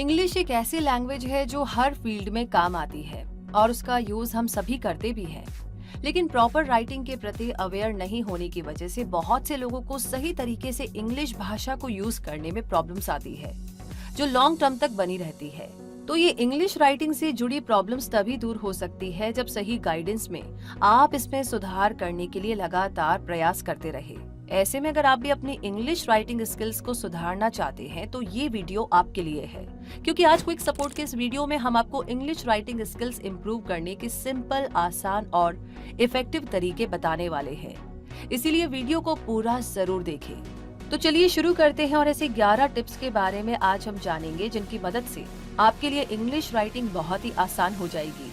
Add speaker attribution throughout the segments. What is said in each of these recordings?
Speaker 1: English एक ऐसी language है जो हर फील्ड में काम आती है और उसका यूज हम सभी करते भी हैं। लेकिन प्रॉपर राइटिंग के प्रति अवेयर नहीं होने की वजह से बहुत से लोगों को सही तरीके से इंग्लिश भाषा को यूज करने में प्रॉब्लम्स आती है, जो लॉन्ग टर्म तक बनी रहती है। तो ये इंग्लिश राइटिंग से जुड़ी प्रॉब्लम्स तभी दूर हो सकती है जब सही गाइडेंस में आप इसमें सुधार करने के लिए लगातार प्रयास करते रहे। ऐसे में अगर आप भी अपनी इंग्लिश राइटिंग स्किल्स को सुधारना चाहते हैं तो ये वीडियो आपके लिए है, क्योंकि आज क्विक सपोर्ट के इस वीडियो में हम आपको इंग्लिश राइटिंग स्किल्स इंप्रूव करने के सिंपल, आसान और इफेक्टिव तरीके बताने वाले हैं। इसीलिए वीडियो को पूरा जरूर देखें। तो चलिए शुरू करते हैं और ऐसे 11 टिप्स के बारे में आज हम जानेंगे जिनकी मदद से आपके लिए इंग्लिश राइटिंग बहुत ही आसान हो जाएगी।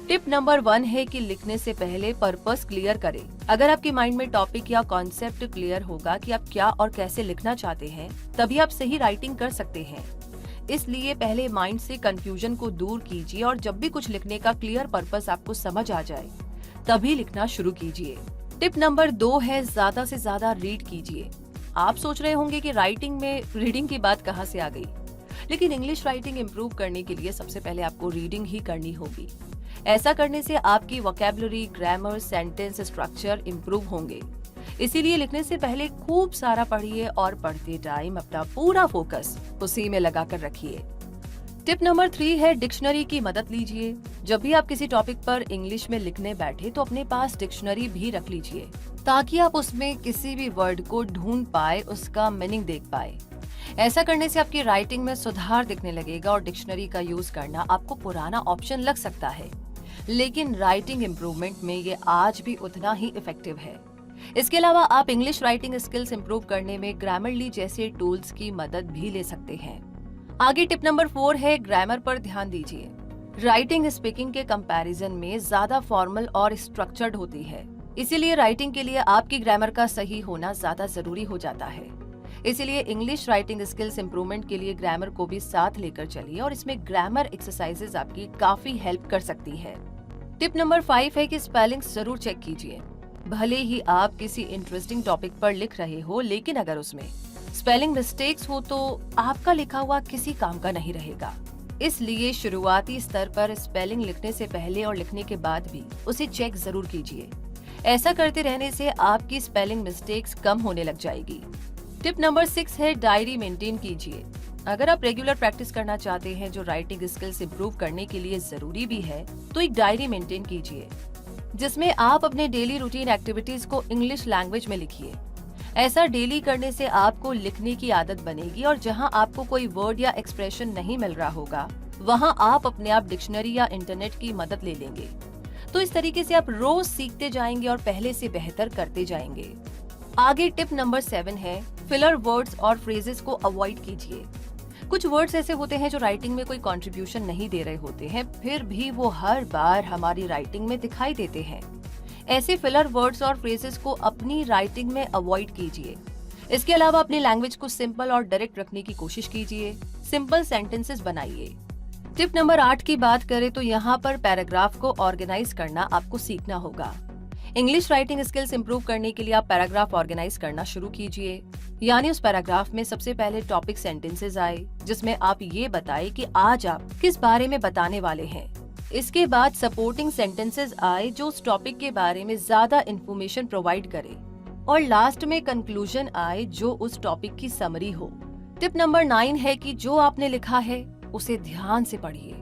Speaker 1: टिप नंबर 1 है कि लिखने से पहले पर्पस क्लियर करें। अगर आपके माइंड में टॉपिक या कॉन्सेप्ट क्लियर होगा कि आप क्या और कैसे लिखना चाहते हैं, तभी आप सही राइटिंग कर सकते हैं। इसलिए पहले माइंड से कंफ्यूजन को दूर कीजिए और जब भी कुछ लिखने का क्लियर पर्पस आपको समझ आ जाए, तभी लिखना शुरू कीजिए। टिप नंबर 2 है ज्यादा से ज्यादा रीड कीजिए। आप सोच रहे होंगे कि राइटिंग में रीडिंग की बात कहाँ से आ गई, लेकिन इंग्लिश राइटिंग इंप्रूव करने के लिए सबसे पहले आपको रीडिंग ही करनी होगी। ऐसा करने से आपकी vocabulary, grammar, sentence structure improve होंगे। इसीलिए लिखने से पहले खूब सारा पढ़िए और पढ़ते टाइम अपना पूरा फोकस उसी में लगाकर रखिए। टिप नंबर 3 है डिक्शनरी की मदद लीजिए। जब भी आप किसी टॉपिक पर इंग्लिश में लिखने बैठे तो अपने पास डिक्शनरी भी रख लीजिए, ताकि आप उसमें किसी भी वर्ड को ढूंढ पाए, उसका मीनिंग देख पाए। ऐसा करने से आपकी राइटिंग में सुधार दिखने लगेगा और डिक्शनरी का यूज करना आपको पुराना ऑप्शन लग सकता है, लेकिन राइटिंग इम्प्रूवमेंट में ये आज भी उतना ही इफेक्टिव है। इसके अलावा आप इंग्लिश राइटिंग स्किल्स इंप्रूव करने में ग्रामरली जैसे टूल्स की मदद भी ले सकते हैं। आगे टिप नंबर 4 है ग्रामर पर ध्यान दीजिए। राइटिंग स्पीकिंग के कंपैरिजन में ज्यादा फॉर्मल और स्ट्रक्चर्ड होती है, इसीलिए राइटिंग के लिए आपकी ग्रामर का सही होना ज्यादा जरूरी हो जाता है। इसीलिए इंग्लिश राइटिंग स्किल्स इंप्रूवमेंट के लिए ग्रामर को भी साथ लेकर चलिए और इसमें ग्रामर एक्सरसाइजेज आपकी काफी हेल्प कर सकती है। टिप नंबर 5 है कि स्पेलिंग्स जरूर चेक कीजिए। भले ही आप किसी इंटरेस्टिंग टॉपिक पर लिख रहे हो, लेकिन अगर उसमें स्पेलिंग मिस्टेक्स हो तो आपका लिखा हुआ किसी काम का नहीं रहेगा। इसलिए शुरुआती स्तर पर स्पेलिंग लिखने से पहले और लिखने के बाद भी उसे चेक जरूर कीजिए। ऐसा करते रहने से आपकी स्पेलिंग मिस्टेक्स कम होने लग जाएगी। टिप नंबर 6 है डायरी मेंटेन कीजिए। अगर आप रेगुलर प्रैक्टिस करना चाहते हैं, जो राइटिंग स्किल्स इंप्रूव करने के लिए जरूरी भी है, तो एक डायरी मेंटेन कीजिए जिसमें आप अपने डेली रूटीन एक्टिविटीज को इंग्लिश लैंग्वेज में लिखिए। ऐसा डेली करने से आपको लिखने की आदत बनेगी और जहां आपको कोई वर्ड या एक्सप्रेशन नहीं मिल रहा होगा, वहां आप अपने आप डिक्शनरी या इंटरनेट की मदद ले लेंगे। तो इस तरीके से आप रोज सीखते जाएंगे और पहले से बेहतर करते जाएंगे। आगे टिप नंबर 7 है फिलर वर्ड्स और फ्रेजेस को अवॉइड कीजिए। कुछ वर्ड्स ऐसे होते हैं जो राइटिंग में कोई कंट्रीब्यूशन नहीं दे रहे होते हैं, फिर भी वो हर बार हमारी राइटिंग में दिखाई देते हैं। ऐसे फिलर वर्ड्स और फ्रेजेस को अपनी राइटिंग में अवॉइड कीजिए। इसके अलावा अपनी लैंग्वेज को सिंपल और डायरेक्ट रखने की कोशिश कीजिए। सिंपल सेंटेंसेस बनाइए। टिप नंबर 8 की बात करें तो यहाँ पर पैराग्राफ को ऑर्गेनाइज करना आपको सीखना होगा। इंग्लिश राइटिंग स्किल्स इंप्रूव करने के लिए आप पैराग्राफ ऑर्गेनाइज करना शुरू कीजिए। यानी उस पैराग्राफ में सबसे पहले टॉपिक सेंटेंसेस आए, जिसमें आप ये बताएं कि आज आप किस बारे में बताने वाले हैं। इसके बाद सपोर्टिंग सेंटेंसेस आए जो उस टॉपिक के बारे में ज्यादा इंफॉर्मेशन प्रोवाइड करे, और लास्ट में कंक्लूजन आए जो उस टॉपिक की समरी हो। टिप नंबर 9 है कि जो आपने लिखा है उसे ध्यान से पढ़िए।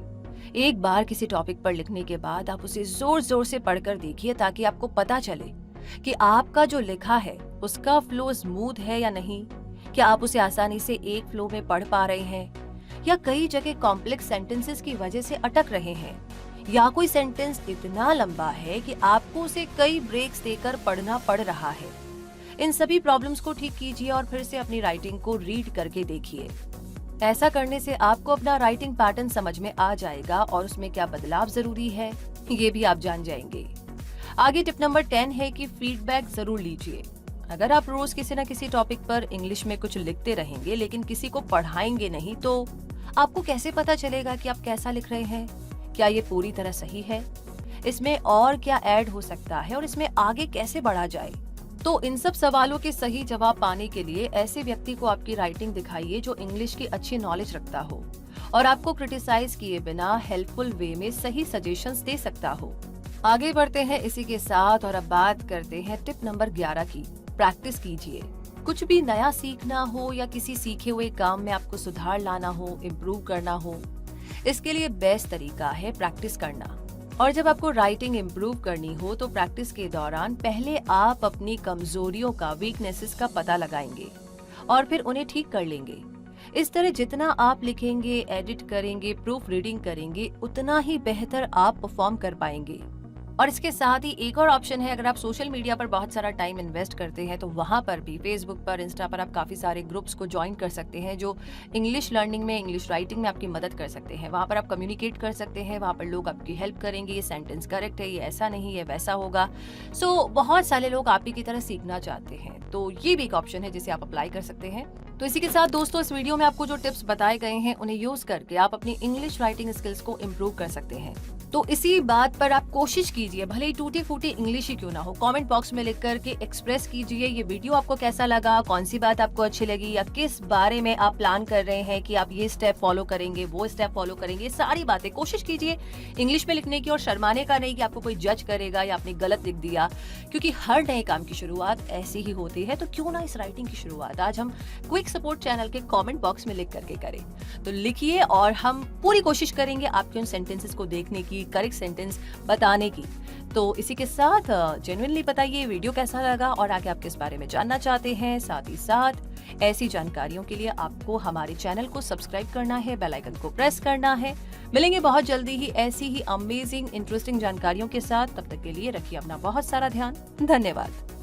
Speaker 1: एक बार किसी टॉपिक पर लिखने के बाद आप उसे जोर जोर से पढ़कर देखिए, ताकि आपको पता चले कि आपका जो लिखा है उसका फ्लो स्मूथ है या नहीं। क्या आप उसे आसानी से एक फ्लो में पढ़ पा रहे हैं, या कई जगह कॉम्प्लेक्स सेंटेंसेस की वजह से अटक रहे हैं, या कोई सेंटेंस इतना लंबा है कि आपको उसे कई ब्रेक्स देकर पढ़ना पड़ रहा है। इन सभी प्रॉब्लम्स को ठीक कीजिए और फिर से अपनी राइटिंग को रीड करके देखिए। ऐसा करने से आपको अपना राइटिंग पैटर्न समझ में आ जाएगा और उसमें क्या बदलाव जरूरी है ये भी आप जान जाएंगे। आगे टिप नंबर 10 है कि फीडबैक जरूर लीजिए। अगर आप रोज किसी न किसी टॉपिक पर इंग्लिश में कुछ लिखते रहेंगे लेकिन किसी को पढ़ाएंगे नहीं, तो आपको कैसे पता चलेगा कि आप कैसा लिख रहे हैं? क्या ये पूरी तरह सही है? इसमें और क्या ऐड हो सकता है और इसमें आगे कैसे बढ़ा जाए? तो इन सब सवालों के सही जवाब पाने के लिए ऐसे व्यक्ति को आपकी राइटिंग दिखाइए जो इंग्लिश की अच्छी नॉलेज रखता हो और आपको क्रिटिसाइज किए बिना हेल्पफुल वे में सही सजेशंस दे सकता हो। आगे बढ़ते हैं इसी के साथ और अब बात करते हैं टिप नंबर 11 की। प्रैक्टिस कीजिए। कुछ भी नया सीखना हो या किसी सीखे हुए काम में आपको सुधार लाना हो, इम्प्रूव करना हो, इसके लिए बेस्ट तरीका है प्रैक्टिस करना। और जब आपको राइटिंग इम्प्रूव करनी हो तो प्रैक्टिस के दौरान पहले आप अपनी कमजोरियों का, वीकनेसेस का पता लगाएंगे और फिर उन्हें ठीक कर लेंगे। इस तरह जितना आप लिखेंगे, एडिट करेंगे, प्रूफ रीडिंग करेंगे, उतना ही बेहतर आप परफॉर्म कर पाएंगे। और इसके साथ ही एक और ऑप्शन है, अगर आप सोशल मीडिया पर बहुत सारा टाइम इन्वेस्ट करते हैं तो वहां पर भी, फेसबुक पर, इंस्टा पर आप काफी सारे ग्रुप्स को ज्वाइन कर सकते हैं जो इंग्लिश लर्निंग में, इंग्लिश राइटिंग में आपकी मदद कर सकते हैं। वहां पर आप कम्युनिकेट कर सकते हैं, वहां पर लोग आपकी हेल्प करेंगे, ये सेंटेंस करेक्ट है, ये ऐसा नहीं है, वैसा होगा। सो बहुत सारे लोग आप ही की तरह सीखना चाहते हैं, तो ये भी एक ऑप्शन है जिसे आप अप्लाई कर सकते हैं। तो इसी के साथ दोस्तों, इस वीडियो में आपको जो टिप्स बताए गए हैं उन्हें यूज करके आप अपनी इंग्लिश राइटिंग स्किल्स को इम्प्रूव कर सकते हैं। तो इसी बात पर आप कोशिश कीजिए, भले ही टूटी फूटी इंग्लिश ही क्यों ना हो, कमेंट बॉक्स में लिख करके एक्सप्रेस कीजिए ये वीडियो आपको कैसा लगा, कौन सी बात आपको अच्छी लगी या किस बारे में आप प्लान कर रहे हैं कि आप ये स्टेप फॉलो करेंगे, वो स्टेप फॉलो करेंगे। सारी बातें कोशिश कीजिए इंग्लिश में लिखने की और शर्माने का नहीं कि आपको कोई जज करेगा या आपने गलत लिख दिया, क्योंकि हर नए काम की शुरुआत ऐसी ही होती है। तो क्यों ना इस राइटिंग की शुरुआत आज हम क्विक सपोर्ट चैनल के कमेंट बॉक्स में लिख करके करें। तो लिखिए और हम पूरी कोशिश करेंगे आपके उन सेंटेंसेस को देखने की, करेक्ट सेंटेंस बताने की। तो इसी के साथ जेन्युइनली बताइए वीडियो कैसा लगा और आगे आप किस बारे में जानना चाहते हैं। साथ ही साथ ऐसी जानकारियों के लिए आपको हमारे चैनल को सब्सक्राइब करना है, बेल आइकन को प्रेस करना है। मिलेंगे बहुत जल्दी ही ऐसी ही अमेजिंग, इंटरेस्टिंग जानकारियों के साथ। तब तक के लिए रखिए अपना बहुत सारा ध्यान। धन्यवाद।